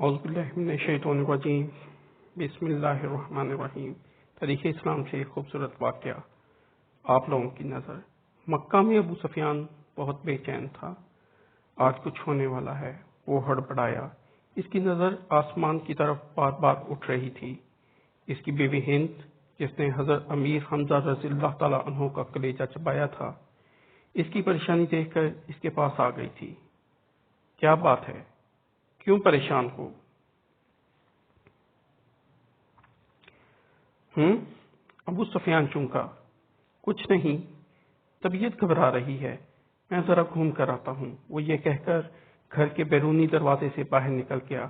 اعوذ باللہ من الشیطان الرجیم بسم اللہ الرحمن الرحیم۔ تاریخ اسلام سے ایک خوبصورت واقعہ آپ لوگوں کی نظر۔ مکہ میں ابو سفیان بہت بے چین تھا، آج کچھ ہونے والا ہے۔ وہ ہڑبڑایا، اس کی نظر آسمان کی طرف بار بار اٹھ رہی تھی۔ اس کی بیوی ہند، جس نے حضرت امیر حمزہ رضی اللہ تعالیٰ عنہ کا کلیجہ چبایا تھا، اس کی پریشانی دیکھ کر اس کے پاس آ گئی تھی۔ کیا بات ہے؟ کیوں پریشان ہو؟ ابو سفیان چونکا، کچھ نہیں، طبیعت گھبرا رہی ہے، میں ذرا گھوم کر آتا ہوں۔ وہ یہ کہہ کر گھر کے بیرونی دروازے سے باہر نکل گیا۔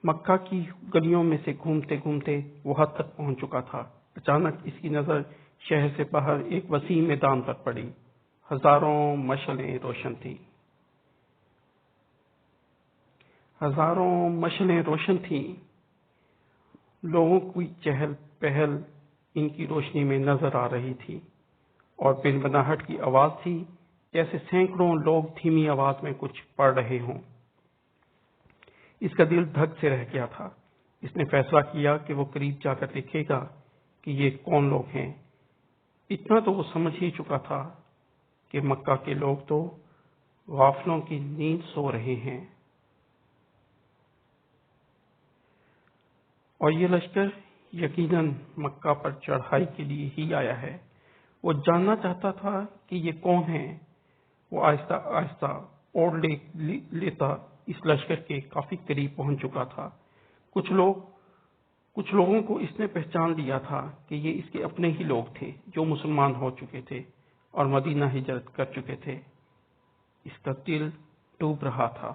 مکہ کی گلیوں میں سے گھومتے گھومتے وہ حد تک پہنچ چکا تھا۔ اچانک اس کی نظر شہر سے باہر ایک وسیع میدان پر پڑی۔ ہزاروں مشعلیں روشن تھیں، لوگوں کی چہل پہل ان کی روشنی میں نظر آ رہی تھی، اور بن بناہٹ کی آواز تھی جیسے سینکڑوں لوگ دھیمی آواز میں کچھ پڑھ رہے ہوں۔ اس کا دل دھک سے رہ گیا تھا۔ اس نے فیصلہ کیا کہ وہ قریب جا کر دیکھے گا کہ یہ کون لوگ ہیں۔ اتنا تو وہ سمجھ ہی چکا تھا کہ مکہ کے لوگ تو غافلوں کی نیند سو رہے ہیں، اور یہ لشکر یقیناً مکہ پر چڑھائی کے لیے ہی آیا ہے۔ وہ جاننا چاہتا تھا کہ یہ کون ہیں۔ وہ آہستہ آہستہ اوڑھ لیتا اس لشکر کے کافی قریب پہنچ چکا تھا۔ کچھ لوگوں کو اس نے پہچان لیا تھا کہ یہ اس کے اپنے ہی لوگ تھے جو مسلمان ہو چکے تھے اور مدینہ ہجرت کر چکے تھے۔ اس کا دل ڈوب رہا تھا۔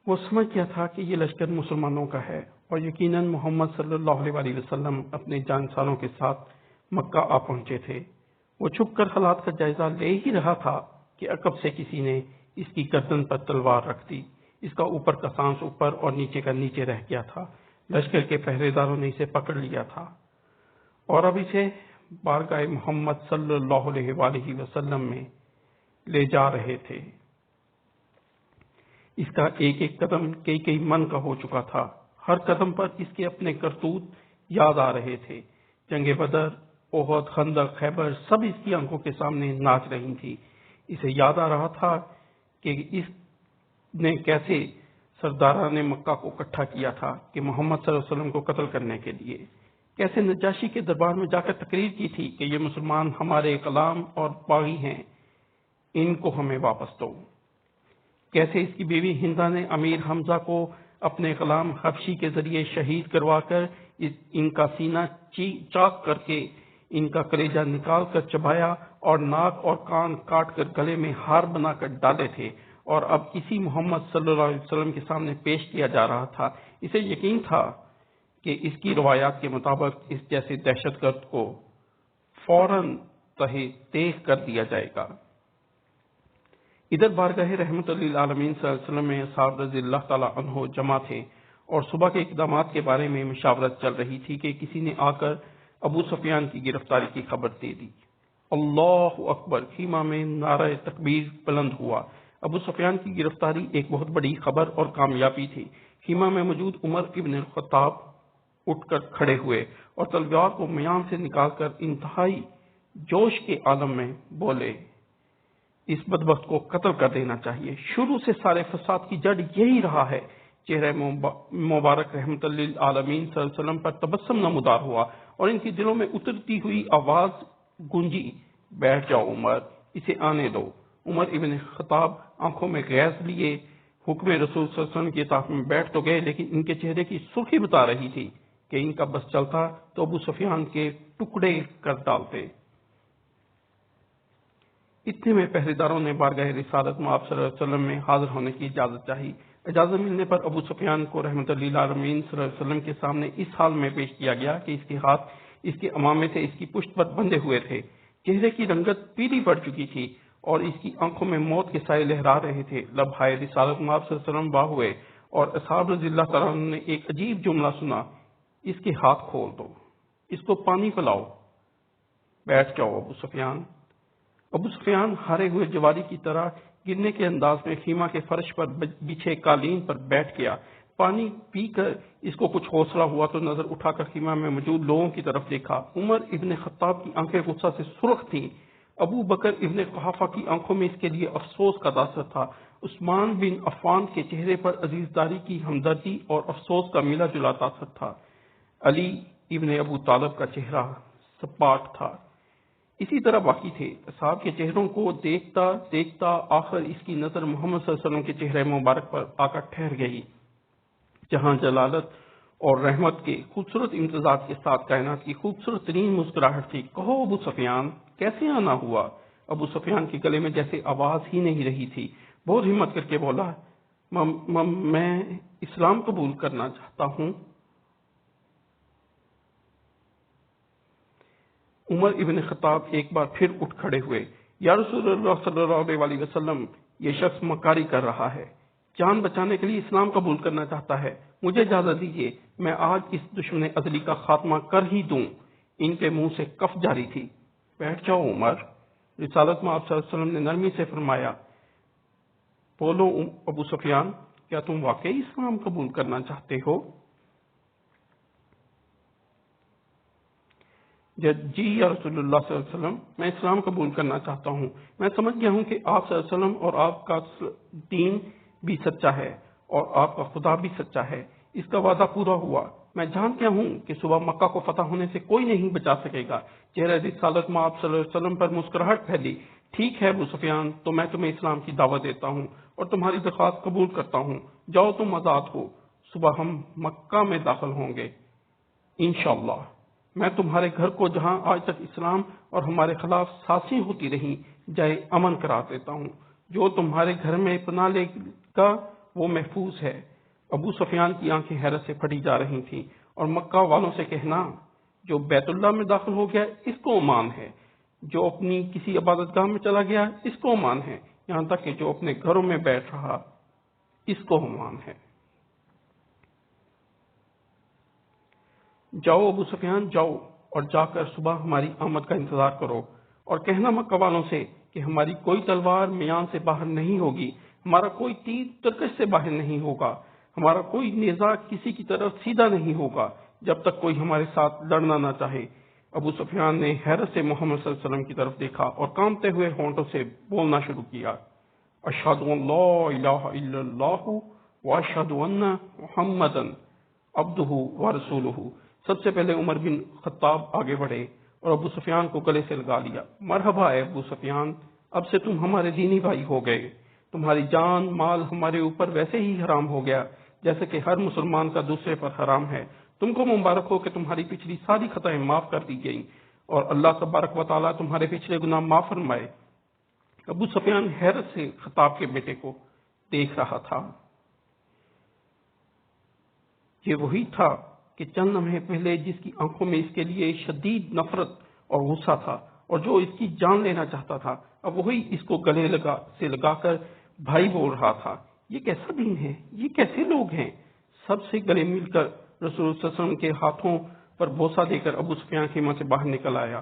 وہ سمجھ گیا تھا کہ یہ لشکر مسلمانوں کا ہے، اور یقیناً محمد صلی اللہ علیہ وسلم اپنے جانساروں کے ساتھ مکہ آ پہنچے تھے۔ وہ چھپ کر حالات کا جائزہ لے ہی رہا تھا کہ عقب سے کسی نے اس کی گردن پر تلوار رکھ دی۔ اس کا اوپر کا سانس اوپر اور نیچے کا نیچے رہ گیا تھا۔ لشکر کے پہرے داروں نے اسے پکڑ لیا تھا اور اب اسے بارگاہ محمد صلی اللہ علیہ وسلم میں لے جا رہے تھے۔ اس کا ایک ایک قدم کئی من کا ہو چکا تھا۔ ہر قدم پر اس کے اپنے کرتوت یاد آ رہے تھے۔ جنگ بدر، احد، خندق، خیبر سب اس کی آنکھوں کے سامنے ناچ رہی تھی۔ اسے یاد آ رہا تھا کہ اس نے کیسے سرداران مکہ کو اکٹھا کیا تھا کہ محمد صلی اللہ علیہ وسلم کو قتل کرنے کے لیے، کیسے نجاشی کے دربار میں جا کر تقریر کی تھی کہ یہ مسلمان ہمارے غلام اور باغی ہیں، ان کو ہمیں واپس دو۔ کیسے اس کی بیوی ہندا نے امیر حمزہ کو اپنے غلام حبشی کے ذریعے شہید کروا کر ان کا سینہ چاک کر کے ان کا کلیجہ نکال کر چبایا اور ناک اور کان کاٹ کر گلے میں ہار بنا کر ڈالے تھے، اور اب اسی محمد صلی اللہ علیہ وسلم کے سامنے پیش کیا جا رہا تھا۔ اسے یقین تھا کہ اس کی روایات کے مطابق اس جیسے دہشت گرد کو فوراً تیغ کر دیا جائے گا۔ ادھر بارگاہ رحمت للعالمین صلی اللہ علیہ وسلم میں اصحاب رضی اللہ تعالیٰ عنہ جمع تھے، اور صبح کے اقدامات کے بارے میں مشاورت چل رہی تھی کہ کسی نے آ کر ابو سفیان کی گرفتاری کی خبر دے دی۔ اللہ اکبر! خیمہ میں نعرہ تکبیر بلند ہوا۔ ابو سفیان کی گرفتاری ایک بہت بڑی خبر اور کامیابی تھی۔ خیمہ میں موجود عمر ابن الخطاب اٹھ کر کھڑے ہوئے اور تلوار کو میان سے نکال کر انتہائی جوش کے عالم میں بولے، اس بدبخت کو قتل کر دینا چاہیے۔ شروع سے سارے فساد کی جڑ یہی رہا ہے۔ چہرہ مبارک رحمت للعالمین صلی اللہ علیہ وسلم پر تبسم نمودار ہوا، اور ان کے دلوں میں اترتی ہوئی آواز گونجی، بیٹھ جاؤ عمر، اسے آنے دو۔ عمر ابن خطاب آنکھوں میں گیس لیے حکم رسول صلی اللہ علیہ وسلم کی اطاعت میں بیٹھ تو گئے، لیکن ان کے چہرے کی سرخی بتا رہی تھی کہ ان کا بس چلتا تو ابو سفیان کے ٹکڑے کر ڈالتے۔ اتنے میں پہرے داروں نے بارگاہ رسالت میں آپ صلی اللہ علیہ وسلم میں حاضر ہونے کی اجازت چاہی۔ اجازت ملنے پر ابو سفیان کو رحمت للعالمین صلی اللہ علیہ وسلم کے سامنے اس حال میں پیش کیا گیا کہ اس کے ہاتھ اس کے امامے سے اس کی پشت پر بندھے ہوئے تھے۔ چہرے کی رنگت پیلی پڑ چکی تھی اور اس کی آنکھوں میں موت کے سائے لہرا رہے تھے۔ لبھائے رسالت میں آپ صلی اللہ علیہ وسلم واہ ہوئے، اور اصحاب رضی اللہ تعالیٰ عنہ نے ایک عجیب جملہ سنا، اس کے ہاتھ کھول دو، اس کو پانی پلاؤ، بیٹھ جاؤ ابو سفیان۔ ابو سفیان ہارے ہوئے جواری کی طرح گرنے کے انداز میں خیمہ کے فرش پر بچھے قالین پر بیٹھ گیا۔ پانی پی کر اس کو کچھ حوصلہ ہوا تو نظر اٹھا کر خیمہ میں موجود لوگوں کی طرف دیکھا۔ عمر ابن خطاب کی آنکھیں غصہ سے سرخ تھیں۔ ابو بکر ابن قحافہ کی آنکھوں میں اس کے لیے افسوس کا تاثر تھا۔ عثمان بن عفان کے چہرے پر عزیزداری کی ہمدردی اور افسوس کا ملا جلا تاثر تھا۔ علی ابن ابو طالب کا چہرہ سپاٹ تھا۔ اسی طرح باقی تھے۔ اصحاب کے چہروں کو دیکھتا دیکھتا آخر اس کی نظر محمد صلی اللہ علیہ وسلم کے چہرے مبارک پر آ کر ٹھہر گئی، جہاں جلالت اور رحمت کے خوبصورت امتزاج کے ساتھ کائنات کی خوبصورت ترین مسکراہٹ تھی۔ کہو ابو سفیان، کیسے آنا ہوا؟ ابو سفیان کے گلے میں جیسے آواز ہی نہیں رہی تھی۔ بہت ہمت کر کے بولا، میں اسلام قبول کرنا چاہتا ہوں۔ عمر ابن خطاب ایک بار پھر اٹھ کھڑے ہوئے۔ یا رسول اللہ صلی اللہ علیہ وسلم، یہ شخص مکاری کر رہا ہے، جان بچانے کے لیے اسلام قبول کرنا چاہتا ہے۔ مجھے اجازت دیجیے، میں آج اس دشمن ازلی کا خاتمہ کر ہی دوں۔ ان کے منہ سے کف جاری تھی۔ بیٹھ جاؤ عمر، رسالت میں آپ صلی اللہ علیہ وسلم نے نرمی سے فرمایا۔ بولو ابو سفیان، کیا تم واقعی اسلام قبول کرنا چاہتے ہو؟ جی یا رسول اللہ صلی اللہ علیہ وسلم، میں اسلام قبول کرنا چاہتا ہوں۔ میں سمجھ گیا ہوں کہ آپ صلی اللہ علیہ وسلم اور آپ کا دین بھی سچا ہے اور آپ کا خدا بھی سچا ہے۔ اس کا وعدہ پورا ہوا۔ میں جان گیا ہوں کہ صبح مکہ کو فتح ہونے سے کوئی نہیں بچا سکے گا۔ چہرہ رسالت میں آپ صلی اللہ علیہ وسلم پر مسکراہٹ پھیلی۔ ٹھیک ہے ابو سفیان، تو میں تمہیں اسلام کی دعوت دیتا ہوں اور تمہاری درخواست قبول کرتا ہوں۔ جاؤ، تم آزاد ہو۔ صبح ہم مکہ میں داخل ہوں گے انشاءاللہ۔ میں تمہارے گھر کو، جہاں آج تک اسلام اور ہمارے خلاف سازشیں ہوتی رہیں، جائے امن کرا دیتا ہوں۔ جو تمہارے گھر میں پناہ لے گا وہ محفوظ ہے۔ ابو سفیان کی آنکھیں حیرت سے پھٹی جا رہی تھیں۔ اور مکہ والوں سے کہنا، جو بیت اللہ میں داخل ہو گیا اس کو امان ہے، جو اپنی کسی عبادت گاہ میں چلا گیا اس کو امان ہے، یہاں تک کہ جو اپنے گھروں میں بیٹھ رہا اس کو امان ہے۔ جاؤ ابو سفیان، جاؤ اور جا کر صبح ہماری آمد کا انتظار کرو اور کہنا مکہ والوں سے کہ ہماری کوئی تلوار میان سے باہر نہیں ہوگی، ہمارا کوئی تیر ترکش سے باہر نہیں ہوگا، ہمارا کوئی نیزہ کسی کی طرف سیدھا نہیں ہوگا جب تک کوئی ہمارے ساتھ لڑنا نہ چاہے۔ ابو سفیان نے حیرت سے محمد صلی اللہ علیہ وسلم کی طرف دیکھا اور کانپتے ہوئے ہونٹوں سے بولنا شروع کیا، اشہد ان لا الہ الا اللہ واشہد ان محمدا عبدہ ورسولہ۔ سب سے پہلے عمر بن خطاب آگے بڑھے اور ابو سفیان کو گلے سے لگا لیا۔ مرحبا ہے ابو سفیان، اب سے تم ہمارے دینی بھائی ہو گئے۔ تمہاری جان مال ہمارے اوپر ویسے ہی حرام ہو گیا جیسے کہ ہر مسلمان کا دوسرے پر حرام ہے۔ تم کو مبارک ہو کہ تمہاری پچھلی ساری خطائیں معاف کر دی گئیں اور اللہ تبارک و تعالیٰ تمہارے پچھلے گناہ معاف فرمائے۔ ابو سفیان حیرت سے خطاب کے بیٹے کو دیکھ رہا تھا۔ یہ وہی تھا کہ چند لمحے پہلے جس کی آنکھوں میں اس کے لیے شدید نفرت اور غصہ تھا اور جو اس کی جان لینا چاہتا تھا، اب وہی اس کو گلے لگا کر بھائی بول رہا تھا۔ یہ کیسا دین ہے؟ یہ کیسے لوگ ہیں؟ سب سے گلے مل کر رسول اللہ صلی اللہ علیہ وسلم کے ہاتھوں پر بوسہ دے کر ابو سفیان خیمہ سے باہر نکل آیا۔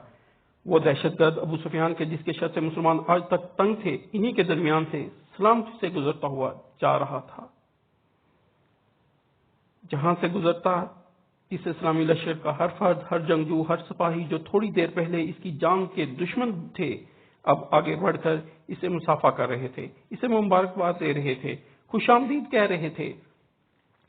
وہ دہشت گرد ابو سفیان کے جس کے شر سے مسلمان آج تک تنگ تھے، انہی کے درمیان سے سلامتی سے گزرتا ہوا جا رہا تھا۔ جہاں سے گزرتا اس اسلامی لشکر کا ہر فرد، ہر جنگجو، ہر سپاہی جو تھوڑی دیر پہلے اس کی جان کے دشمن تھے، اب آگے بڑھ کر اسے مصافحہ کر رہے تھے، اسے مبارکباد دے رہے تھے، خوش آمدید کہہ رہے تھے۔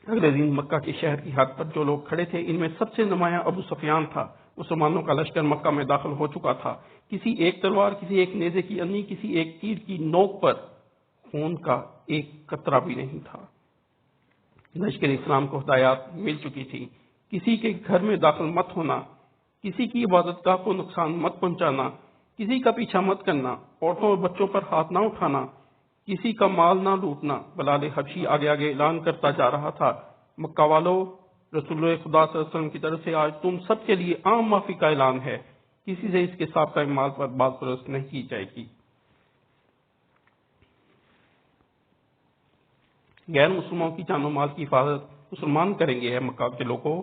اگلے دن مکہ کے شہر کی حد پر جو لوگ کھڑے تھے، ان میں سب سے نمایاں ابو سفیان تھا۔ مسلمانوں کا لشکر مکہ میں داخل ہو چکا تھا۔ کسی ایک تلوار، کسی ایک نیزے کی انی، کسی ایک تیر کی نوک پر خون کا ایک قطرہ بھی نہیں تھا۔ لشکر اسلام کو ہدایات مل چکی تھی، کسی کے گھر میں داخل مت ہونا، کسی کی عبادت گاہ کو نقصان مت پہنچانا، کسی کا پیچھا مت کرنا، عورتوں اور بچوں پر ہاتھ نہ اٹھانا، کسی کا مال نہ لوٹنا۔ بلال حبشی آگے آگے اعلان کرتا جا رہا تھا، مکہ والو، رسول اللہ خدا صلی اللہ علیہ وسلم کی طرف سے آج تم سب کے لیے عام معافی کا اعلان ہے، کسی سے اس کے سابقہ مال پر بات پرست نہیں کی جائے گی۔ غیر مسلمانوں کی جان و مال کی حفاظت مسلمان کریں گے۔ مکہ کے لوگوں،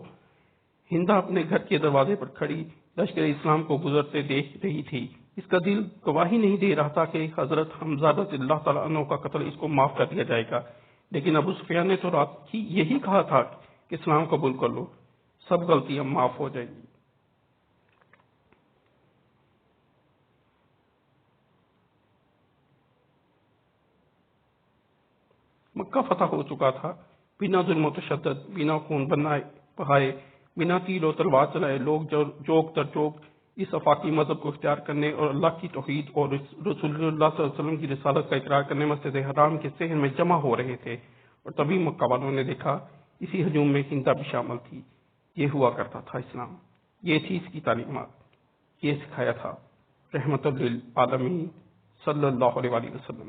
ہندا اپنے گھر کے دروازے پر کھڑی لشکر اسلام کو گزرتے دیکھ رہی تھی۔ اس کا دل گواہی نہیں دے رہا تھا کہ حضرت حمزہ رضی اللہ تعالیٰ عنہ کا قتل اس کو معاف کر دیا جائے گا، لیکن ابو سفیان نے تو رات ہی یہی کہا تھا کہ اسلام قبول کر لو، سب غلطیاں معاف ہو جائیں گی۔ مکہ فتح ہو چکا تھا، بنا ظلم و تشدد، بنا خون بہائے، بنا تیر و تلوار چلائے لوگ جوک در جوک اس آفاقی مذہب کو اختیار کرنے اور اللہ کی توحید اور رسول اللہ صلی اللہ علیہ وسلم کی رسالت کا اقرار کرنے مسجد حرام کے صحن میں جمع ہو رہے تھے، اور تبھی مکہ والوں نے دیکھا اسی ہجوم میں ہندہ بھی شامل تھی۔ یہ ہوا کرتا تھا اسلام، یہ تھی اس کی تعلیمات، یہ سکھایا تھا رحمت للعالمین صلی اللہ علیہ وسلم۔